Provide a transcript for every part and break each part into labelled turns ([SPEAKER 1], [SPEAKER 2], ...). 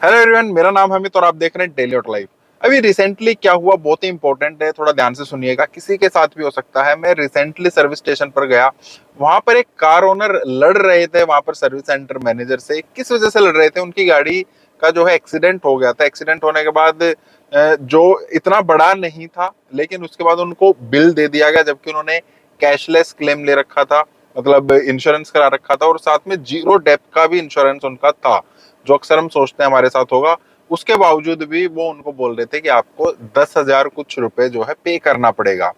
[SPEAKER 1] Hello everyone, मेरा नाम हमिद और आप देख रहे हैं डेली ऑट लाइफ। अभी रिसेंटली क्या हुआ, बहुत ही इंपॉर्टेंट है, थोड़ा ध्यान से सुनिएगा। किसी के साथ भी हो सकता है। मैं रिसेंटली सर्विस स्टेशन पर गया। वहां पर एक कार ओनर लड़ रहे थे वहां पर सर्विस सेंटर मैनेजर से। किस वजह से लड़ रहे थे? उनकी गाड़ी का जो है एक्सीडेंट हो गया था। एक्सीडेंट होने के बाद जो इतना बड़ा नहीं था, लेकिन उसके बाद उनको बिल दे दिया गया, जबकि उन्होंने कैशलेस क्लेम ले रखा था, मतलब इंश्योरेंस करा रखा था, और साथ में जीरो डेप का भी इंश्योरेंस उनका था, जो अक्सर हम सोचते हैं हमारे साथ होगा। उसके बावजूद भी वो उनको बोल रहे थे कि आपको 10,000 कुछ रुपए जो है पे करना पड़ेगा।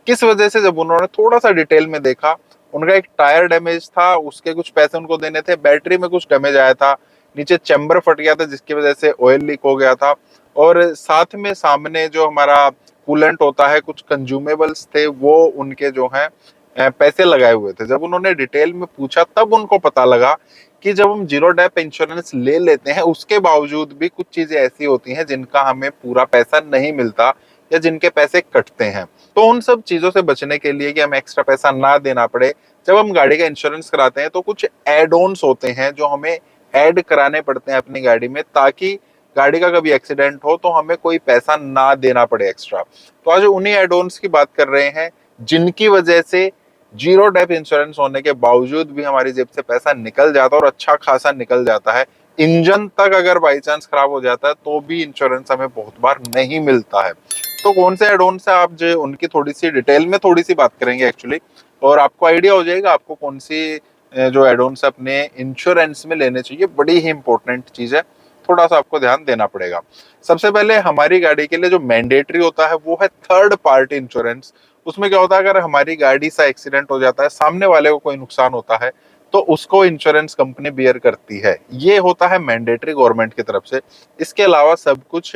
[SPEAKER 1] किस वजह से? जब उन्होंने थोड़ा सा डिटेल में देखा, उनका एक टायर डैमेज था, उसके कुछ पैसे उनको देने थे। बैटरी में कुछ डैमेज आया था, नीचे चैम्बर फट गया था जिसकी वजह से ऑयल लीक हो गया था, और साथ में सामने जो हमारा कूलेंट होता है, कुछ कंज्यूमेबल्स थे, वो उनके जो है पैसे लगाए हुए थे। जब उन्होंने डिटेल में पूछा तब उनको पता लगा कि जब हम जीरो डेप इंश्योरेंस ले लेते हैं, उसके बावजूद भी कुछ चीजें ऐसी होती हैं जिनका हमें पूरा पैसा नहीं मिलता या जिनके पैसे कटते हैं। तो उन सब चीजों से बचने के लिए कि हमें एक्स्ट्रा पैसा ना देना पड़े, जब हम गाड़ी का इंश्योरेंस कराते हैं तो कुछ एड ऑन्स होते हैं जो हमें ऐड कराने पड़ते हैं अपनी गाड़ी में, ताकि गाड़ी का कभी एक्सीडेंट हो तो हमें कोई पैसा ना देना पड़े एक्स्ट्रा। तो आज उन्हीं एड ऑन्स की बात कर रहे हैं, जिनकी वजह से जीरो डेप इंश्योरेंस होने के बावजूद भी हमारी जेब से पैसा निकल जाता है, और अच्छा खासा निकल जाता है। इंजन तक अगर बाई चांस खराब हो जाता है तो भी इंश्योरेंस हमें बहुत बार नहीं मिलता है। तो कौन से एड ऑन से आप जो उनकी थोड़ी सी डिटेल में थोड़ी सी बात करेंगे एक्चुअली, और आपको आइडिया हो जाएगा आपको कौन सी जो एड ऑन अपने इंश्योरेंस में लेने चाहिए। बड़ी ही इंपॉर्टेंट चीज है, थोड़ा सा आपको ध्यान देना पड़ेगा। सबसे पहले हमारी गाड़ी के लिए जो मैंडेटरी होता है वो है थर्ड पार्टी इंश्योरेंस। उसमें क्या होता है, अगर हमारी गाड़ी सा एक्सीडेंट हो जाता है, सामने वाले को कोई नुकसान होता है, तो उसको इंश्योरेंस कंपनी बियर करती है। ये होता है मैंडेटरी गवर्नमेंट की तरफ से। इसके अलावा सब कुछ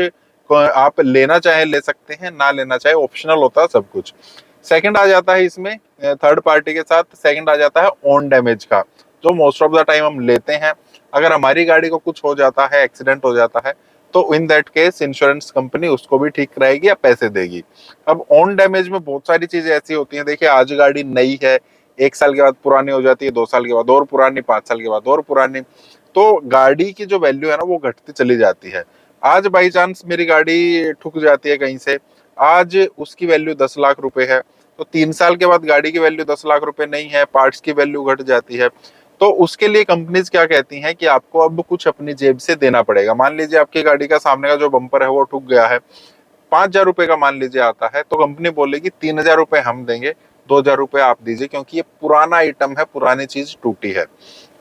[SPEAKER 1] आप लेना चाहे ले सकते हैं, ना लेना चाहे ऑप्शनल होता है सब कुछ। सेकंड आ जाता है इसमें, थर्ड पार्टी के साथ सेकंड आ जाता है ओन डैमेज का, जो मोस्ट ऑफ द टाइम हम लेते हैं। अगर हमारी गाड़ी को कुछ हो जाता है, एक्सीडेंट हो जाता है, तो in that case insurance company उसको भी ठीक कराएगी या पैसे देगी। अब ऑन डैमेज में बहुत सारी चीजें ऐसी होती हैं। देखिए, आज गाड़ी नई है, 1 साल के बाद पुरानी हो जाती है, 2 साल के बाद और पुरानी, 5 साल के बाद और पुरानी। तो गाड़ी की जो वैल्यू है ना, वो घटती चली जाती है। आज बाई चांस मेरी गाड़ी ठुक जाती है कहीं से, आज उसकी वैल्यू 10 लाख रुपए है, तो 3 साल के बाद गाड़ी की वैल्यू 10 लाख रुपए नहीं है, पार्ट्स की वैल्यू घट जाती है। तो उसके लिए कंपनीज क्या कहती हैं कि आपको अब कुछ अपनी जेब से देना पड़ेगा। मान लीजिए आपकी गाड़ी का सामने का जो बम्पर है वो ठुक गया है, 5,000 रुपए का मान लीजिए आता है, तो कंपनी बोलेगी 3,000 रुपए हम देंगे, 2,000 रुपए आप दीजिए, क्योंकि ये पुराना आइटम है, पुरानी चीज टूटी है।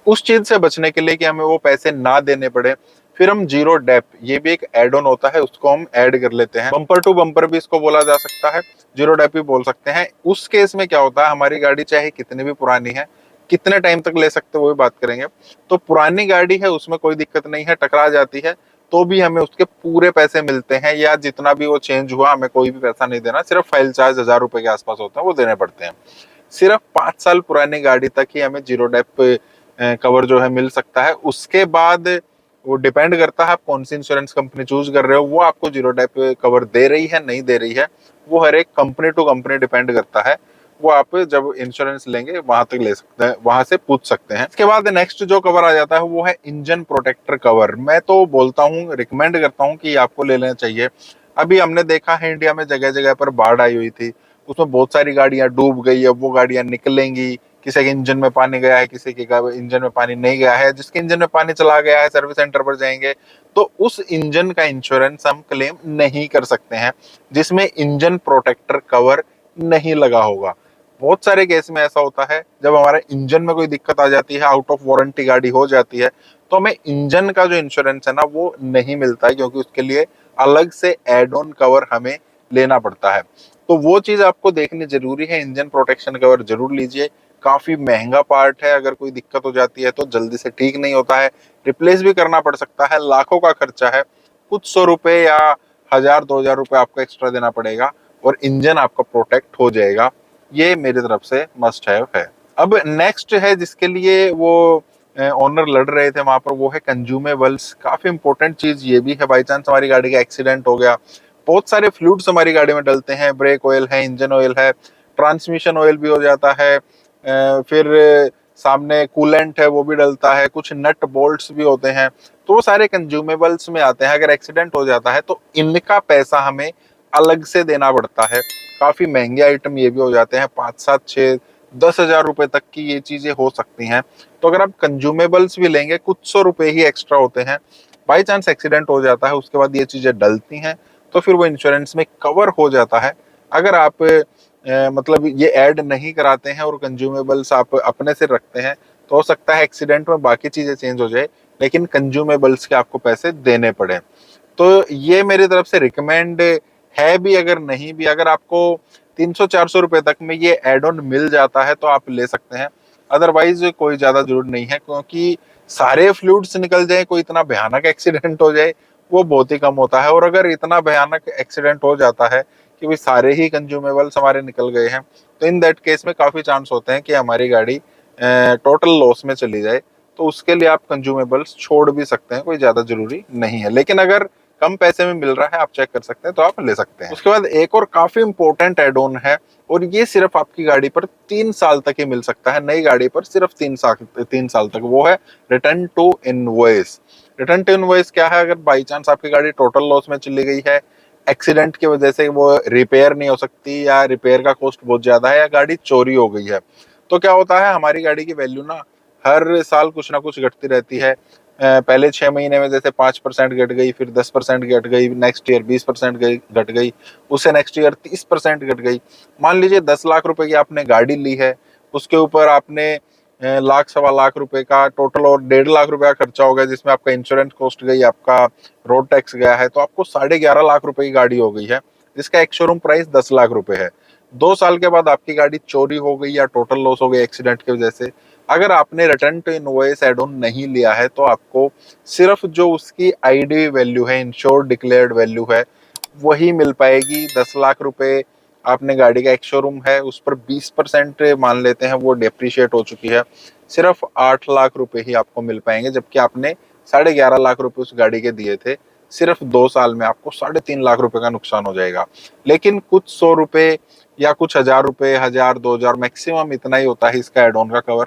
[SPEAKER 1] उस चीज से बचने के लिए कि हमें वो पैसे ना देने पड़े, फिर हम जीरो डेप, ये भी एक एड ऑन होता है, उसको हम ऐड कर लेते हैं। बम्पर टू बम्पर भी इसको बोला जा सकता है, जीरो डेप भी बोल सकते हैं। उस केस में क्या होता है, हमारी गाड़ी चाहे कितनी भी पुरानी है, कितने टाइम तक ले सकते हैं वो भी बात करेंगे। तो पुरानी गाड़ी है, उसमें कोई दिक्कत नहीं है, टकरा जाती है तो भी हमें उसके पूरे पैसे मिलते हैं, या जितना भी वो चेंज हुआ हमें कोई भी पैसा नहीं देना, सिर्फ फाइल चार्ज 1,000 रुपए के आसपास होता है वो देने पड़ते हैं। सिर्फ 5 साल पुरानी गाड़ी तक ही हमें जीरो डेप कवर जो है मिल सकता है। उसके बाद वो डिपेंड करता है आप कौन सी इंश्योरेंस कंपनी चूज कर रहे हो, वो आपको जीरो डेप कवर दे रही है नहीं दे रही है, वो हर एक कंपनी टू कंपनी डिपेंड करता है। वो आप जब इंश्योरेंस लेंगे वहां तक ले सकते हैं, वहां से पूछ सकते हैं। इसके बाद नेक्स्ट जो कवर आ जाता है वो है इंजन प्रोटेक्टर कवर। मैं तो बोलता हूँ, रिकमेंड करता हूँ कि आपको ले लेना चाहिए। अभी हमने देखा है इंडिया में जगह जगह पर बाढ़ आई हुई थी, उसमें बहुत सारी गाड़ियां डूब गई। अब वो गाड़ियां निकलेंगी, किसी के इंजन में पानी गया है, किसी के इंजन में पानी नहीं गया है, जिसके इंजन में पानी चला गया है सर्विस सेंटर पर जाएंगे तो उस इंजन का इंश्योरेंस हम क्लेम नहीं कर सकते हैं, जिसमें इंजन प्रोटेक्टर कवर नहीं लगा होगा। बहुत सारे केस में ऐसा होता है, जब हमारे इंजन में कोई दिक्कत आ जाती है, आउट ऑफ वारंटी गाड़ी हो जाती है, तो हमें इंजन का जो इंश्योरेंस है ना वो नहीं मिलता है, क्योंकि उसके लिए अलग से एड ऑन कवर हमें लेना पड़ता है। तो वो चीज आपको देखनी जरूरी है, इंजन प्रोटेक्शन कवर जरूर लीजिए। काफी महंगा पार्ट है, अगर कोई दिक्कत हो जाती है तो जल्दी से ठीक नहीं होता है, रिप्लेस भी करना पड़ सकता है, लाखों का खर्चा है। कुछ 100 रुपए या 1,000 2,000 रुपए आपको एक्स्ट्रा देना पड़ेगा और इंजन आपका प्रोटेक्ट हो जाएगा। ये मेरी तरफ से मस्ट हैव है। अब नेक्स्ट है जिसके लिए वो ओनर लड़ रहे थे वहां पर, वो है कंज्यूमेबल्स। काफी इंपॉर्टेंट चीज ये भी है, बाई चांस हमारी गाड़ी का एक्सीडेंट हो गया, बहुत सारे फ्लूइड्स हमारी गाड़ी में डलते हैं, ब्रेक ऑयल है, इंजन ऑयल है, ट्रांसमिशन ऑयल भी हो जाता है, फिर सामने कूलेंट है वो भी डलता है, कुछ नट बोल्ट्स भी होते हैं, तो वो सारे कंज्यूमेबल्स में आते हैं। अगर एक्सीडेंट हो जाता है तो इनका पैसा हमें अलग से देना पड़ता है। काफी महंगे आइटम ये भी हो जाते हैं, 5, 7, 6, 10 हजार रुपए तक की ये चीजें हो सकती हैं। तो अगर आप कंज्यूमेबल्स भी लेंगे, कुछ सौ रुपए ही एक्स्ट्रा होते हैं। बाई चांस एक्सीडेंट हो जाता है, उसके बाद ये चीजें डलती हैं, तो फिर वो इंश्योरेंस में कवर हो जाता है। अगर आप मतलब ये ऐड नहीं कराते हैं और कंज्यूमेबल्स आप अपने से रखते हैं, तो हो सकता है एक्सीडेंट में बाकी चीजें चेंज हो जाए, लेकिन कंज्यूमेबल्स के आपको पैसे देने पड़े। तो ये मेरी तरफ से रिकमेंड है भी, अगर नहीं भी, अगर आपको 300-400 रुपए तक में ये एड ऑन मिल जाता है तो आप ले सकते हैं। अदरवाइज कोई ज्यादा जरूरत नहीं है, क्योंकि सारे फ्लूइड्स निकल जाए, कोई इतना भयानक एक्सीडेंट हो जाए, वो बहुत ही कम होता है। और अगर इतना भयानक एक्सीडेंट हो जाता है कि भाई सारे ही कंज्यूमेबल्स हमारे निकल गए हैं, तो इन दैट केस में काफी चांस होते हैं कि हमारी गाड़ी टोटल लॉस में चली जाए। तो उसके लिए आप कंज्यूमेबल्स छोड़ भी सकते हैं, कोई ज्यादा जरूरी नहीं है। लेकिन अगर कम पैसे में मिल रहा है, आप चेक कर सकते हैं, तो आप ले सकते हैं। उसके बाद एक और काफी इंपॉर्टेंट एड ऑन है, और ये सिर्फ आपकी गाड़ी पर 3 साल तक ही मिल सकता है, नई गाड़ी पर सिर्फ 3 साल तक। वो है return to invoice. Return to invoice क्या है? अगर बाई चांस आपकी गाड़ी टोटल लॉस में चली गई है, एक्सीडेंट की वजह से वो रिपेयर नहीं हो सकती, या रिपेयर का कॉस्ट बहुत ज्यादा है, या गाड़ी चोरी हो गई है, तो क्या होता है, हमारी गाड़ी की वैल्यू ना हर साल कुछ ना कुछ घटती रहती है। पहले 6 महीने में जैसे 5% घट गई, फिर 10% घट गई, नेक्स्ट ईयर 20% घट गई, उससे नेक्स्ट ईयर 30% घट गई। मान लीजिए 10 लाख रुपए की आपने गाड़ी ली है, उसके ऊपर आपने लाख 1.25 लाख रुपए का टोटल और 1.5 लाख रुपए का खर्चा हो गया, जिसमें आपका इंश्योरेंस कॉस्ट गई, आपका रोड टैक्स गया है, तो आपको 11.5 लाख रुपए की गाड़ी हो गई है, जिसका एक शोरूम प्राइस 10 लाख रुपए है। 2 साल के बाद आपकी गाड़ी चोरी हो गई या टोटल लॉस हो गई एक्सीडेंट की वजह से, अगर आपने return to invoice add on नहीं लिया है, तो आपको सिर्फ जो उसकी आईडी वैल्यू है, इंश्योर्ड डिक्लेयर्ड वैल्यू है, वही मिल पाएगी। 10 लाख रुपए आपने गाड़ी का एक शोरूम है, उस पर 20% मान लेते हैं वो डेप्रिशिएट हो चुकी है, सिर्फ 8 लाख रुपए ही आपको मिल पाएंगे, जबकि आपने 11.5 लाख रुपए उस गाड़ी के दिए थे। सिर्फ 2 साल में आपको 3.5 लाख रुपए का नुकसान हो जाएगा। लेकिन कुछ 100 रुपए या कुछ 1000 रुपए, 1000-2000 मैक्सिमम इतना ही होता है इसका एड ऑन का कवर,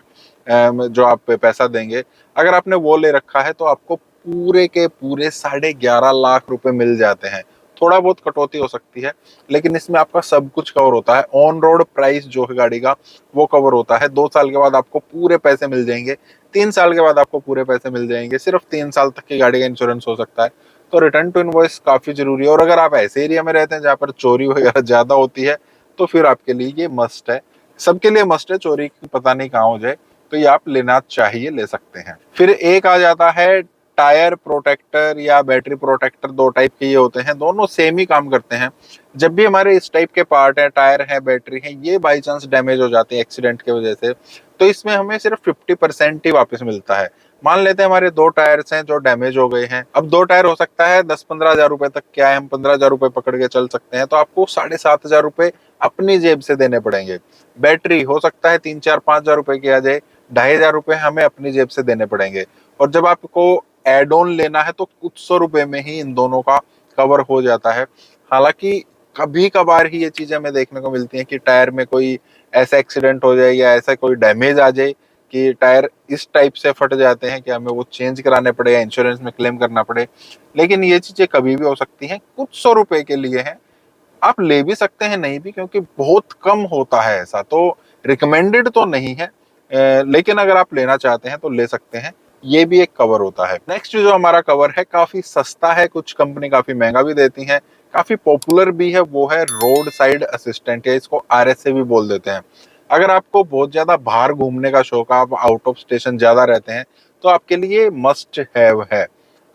[SPEAKER 1] जो आप पैसा देंगे। अगर आपने वो ले रखा है, तो आपको पूरे के पूरे 11.5 लाख रुपए मिल जाते हैं। थोड़ा बहुत कटौती हो सकती है, लेकिन इसमें आपका सब कुछ कवर होता है। ऑन रोड प्राइस जो है गाड़ी का, वो कवर होता है। 2 साल के बाद आपको पूरे पैसे मिल जाएंगे, 3 साल के बाद आपको पूरे पैसे मिल जाएंगे। सिर्फ 3 साल तक की गाड़ी का इंश्योरेंस हो सकता है। तो रिटर्न टू इनवॉइस काफी जरूरी है। और अगर आप ऐसे एरिया में रहते हैं जहाँ पर चोरी वगैरह ज्यादा होती है, तो फिर आपके लिए ये मस्ट है। सबके लिए मस्ट है, चोरी की पता नहीं कहाँ हो जाए, तो ये आप लेना चाहिए, ले सकते हैं। फिर एक आ जाता है टायर प्रोटेक्टर या बैटरी प्रोटेक्टर। 2 टाइप के ये होते हैं, दोनों सेम ही काम करते हैं। जब भी हमारे इस टाइप के पार्ट है, टायर है, बैटरी है, ये बाई चांस डैमेज हो जाते हैं एक्सीडेंट की वजह से, तो इसमें हमें सिर्फ 50% ही वापस मिलता है। मान लेते हैं हमारे 2 टायर्स हैं जो डैमेज हो गए हैं। अब 2 टायर हो सकता है 10-15 हजार रुपए तक, क्या है, हम 15 हजार रुपए पकड़ के चल सकते हैं, तो आपको 7,500 रुपए अपनी जेब से देने पड़ेंगे। बैटरी हो सकता है 3-4-5 हजार रुपए की आ जाए, 2,500 रुपए हमें अपनी जेब से देने पड़ेंगे। और जब आपको एड ऑन लेना है, तो कुछ 100 रुपए में ही इन दोनों का कवर हो जाता है। हालांकि कभी कभार ही ये चीजें हमें देखने को मिलती हैं कि टायर में कोई ऐसा एक्सीडेंट हो जाए या ऐसा कोई डैमेज आ जाए कि टायर इस टाइप से फट जाते हैं कि हमें वो चेंज कराने पड़े या इंश्योरेंस में क्लेम करना पड़े। लेकिन ये चीजें कभी भी हो सकती हैं, कुछ 100 रुपए के लिए हैं। आप ले भी सकते हैं, नहीं भी, क्योंकि बहुत कम होता है ऐसा, तो रिकमेंडेड तो नहीं है। लेकिन अगर आप लेना चाहते हैं तो ले सकते हैं, ये भी एक कवर होता है। नेक्स्ट जो हमारा कवर है, काफी सस्ता है, कुछ कंपनी काफी महंगा भी देती हैं, काफी पॉपुलर भी है, वो है रोड साइड असिस्टेंट, या इसको RSA भी बोल देते हैं। अगर आपको बहुत ज्यादा बाहर घूमने का शौक है, आप आउट ऑफ स्टेशन ज्यादा रहते हैं, तो आपके लिए मस्ट हैव है।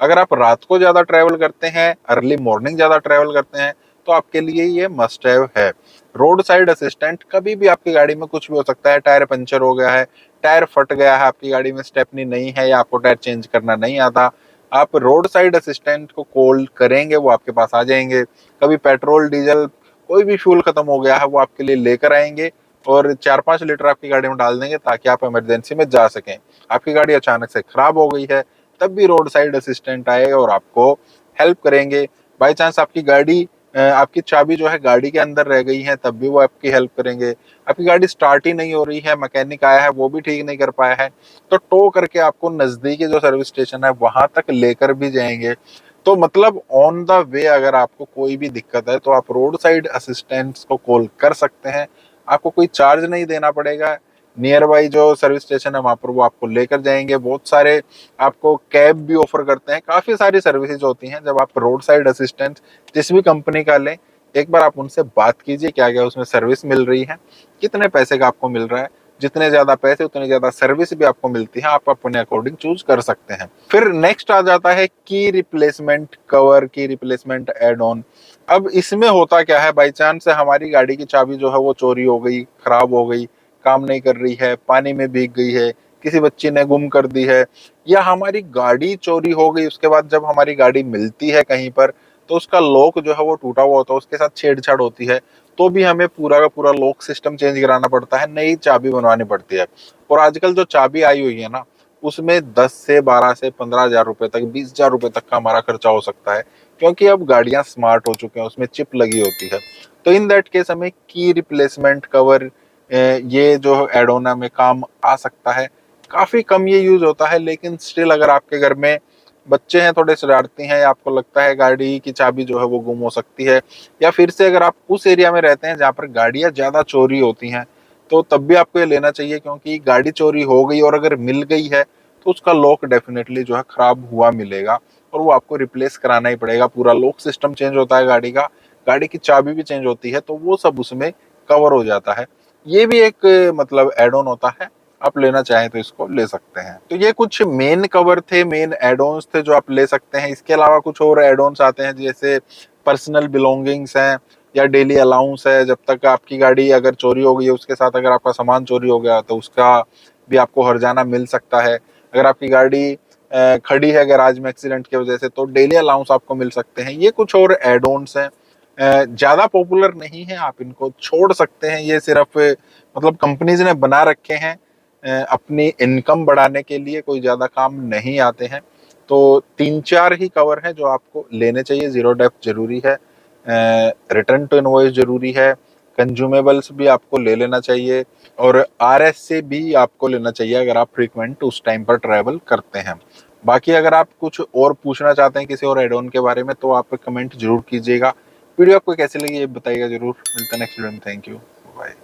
[SPEAKER 1] अगर आप रात को ज्यादा ट्रैवल करते हैं, अर्ली मॉर्निंग ज्यादा ट्रैवल करते हैं, तो आपके लिए ये मस्ट हैव है। रोड साइड असिस्टेंट, कभी भी आपकी गाड़ी में कुछ भी हो सकता है, टायर पंचर हो गया है, टायर फट गया है, आपकी गाड़ी में स्टेपनी नहीं है, या आपको टायर चेंज करना नहीं आता, आप रोड साइड असिस्टेंट को कॉल करेंगे, वो आपके पास आ जाएंगे। कभी पेट्रोल डीजल कोई भी फ्यूल खत्म हो गया है, वो आपके लिए लेकर आएंगे और 4-5 लीटर आपकी गाड़ी में डाल देंगे, ताकि आप इमरजेंसी में जा सकें। आपकी गाड़ी अचानक से खराब हो गई है, तब भी रोड साइड असिस्टेंट आएगा और आपको हेल्प करेंगे। बाई चांस आपकी गाड़ी आपकी चाबी जो है गाड़ी के अंदर रह गई है तब भी वो आपकी हेल्प करेंगे। आपकी गाड़ी स्टार्ट ही नहीं हो रही है, मैकेनिक आया है वो भी ठीक नहीं कर पाया है, तो टो करके आपको नजदीकी जो सर्विस स्टेशन है वहां तक लेकर भी जाएंगे। तो मतलब ऑन द वे अगर आपको कोई भी दिक्कत है तो आप रोड साइड असिस्टेंट्स को कॉल कर सकते हैं। आपको कोई चार्ज नहीं देना पड़ेगा। नियर बाई जो सर्विस स्टेशन है वहां पर वो आपको लेकर जाएंगे। बहुत सारे आपको कैब भी ऑफर करते हैं, काफी सारी सर्विसेज होती हैं। जब आप रोड साइड असिस्टेंट जिस भी कंपनी का लें, एक बार आप उनसे बात कीजिए क्या क्या उसमें सर्विस मिल रही है, कितने पैसे का आपको मिल रहा है। जितने ज्यादा पैसे उतनी ज्यादा सर्विस भी आपको मिलती है, आप अपने अकॉर्डिंग चूज कर सकते हैं। फिर नेक्स्ट आ जाता है की रिप्लेसमेंट कवर, की रिप्लेसमेंट एड ऑन। अब इसमें होता क्या है, बाई चांस हमारी गाड़ी की चाबी जो है वो चोरी हो गई, खराब हो गई, काम नहीं कर रही है, पानी में भीग गई है, किसी बच्ची ने गुम कर दी है, या हमारी गाड़ी चोरी हो गई, उसके बाद जब हमारी गाड़ी मिलती है कहीं पर तो उसका लॉक जो है वो टूटा हुआ होता है, उसके साथ छेड़छाड़ होती है, तो भी हमें पूरा का पूरा लॉक सिस्टम चेंज कराना पड़ता है, नई चाबी बनवानी पड़ती है। और आजकल जो चाबी आई हुई है ना, उसमें 10 से 12 से 15 हजार रुपए तक, 20 हजार रुपए तक का हमारा खर्चा हो सकता है, क्योंकि अब गाड़ियां स्मार्ट हो चुके हैं, उसमें चिप लगी होती है। तो इन दैट केस हमें की रिप्लेसमेंट कवर ये जो एड ऑन में काम आ सकता है। काफी कम ये यूज होता है, लेकिन स्टिल अगर आपके घर में बच्चे हैं, थोड़े शरारती हैं, या आपको लगता है गाड़ी की चाबी जो है वो गुम हो सकती है, या फिर से अगर आप उस एरिया में रहते हैं जहाँ पर गाड़ियां ज्यादा चोरी होती हैं, तो तब भी आपको ये लेना चाहिए, क्योंकि गाड़ी चोरी हो गई और अगर मिल गई है तो उसका लॉक डेफिनेटली जो है खराब हुआ मिलेगा, और वो आपको रिप्लेस कराना ही पड़ेगा। पूरा लॉक सिस्टम चेंज होता है गाड़ी का, गाड़ी की चाबी भी चेंज होती है, तो वो सब उसमें कवर हो जाता है। ये भी एक मतलब एड ऑन होता है, आप लेना चाहें तो इसको ले सकते हैं। तो ये कुछ मेन कवर थे, मेन एड ऑन्स थे जो आप ले सकते हैं। इसके अलावा कुछ और एड ऑन्स आते हैं, जैसे पर्सनल बिलोंगिंग्स हैं या डेली अलाउंस है। जब तक आपकी गाड़ी अगर चोरी हो गई है, उसके साथ अगर आपका सामान चोरी हो गया तो उसका भी आपको हर्जाना मिल सकता है। अगर आपकी गाड़ी खड़ी है गैराज में एक्सीडेंट की वजह से, तो डेली अलाउंस आपको मिल सकते हैं। ये कुछ और एड ऑन्स हैं, ज्यादा पॉपुलर नहीं है, आप इनको छोड़ सकते हैं। ये सिर्फ मतलब कंपनीज ने बना रखे हैं अपनी इनकम बढ़ाने के लिए, कोई ज्यादा काम नहीं आते हैं। तो 3-4 ही कवर हैं जो आपको लेने चाहिए। जीरो डेप्थ जरूरी है, रिटर्न टू इनवॉइस जरूरी है, कंज्यूमेबल्स भी आपको ले लेना चाहिए, और आरएस से भी आपको लेना चाहिए अगर आप फ्रीक्वेंट उस टाइम पर ट्रैवल करते हैं। बाकी अगर आप कुछ और पूछना चाहते हैं किसी और एड ऑन के बारे में, तो आप कमेंट जरूर कीजिएगा। वीडियो आपको कैसी लगी ये बताइएगा जरूर। मिलता है नेक्स्ट वीडियो में। Thank you, bye.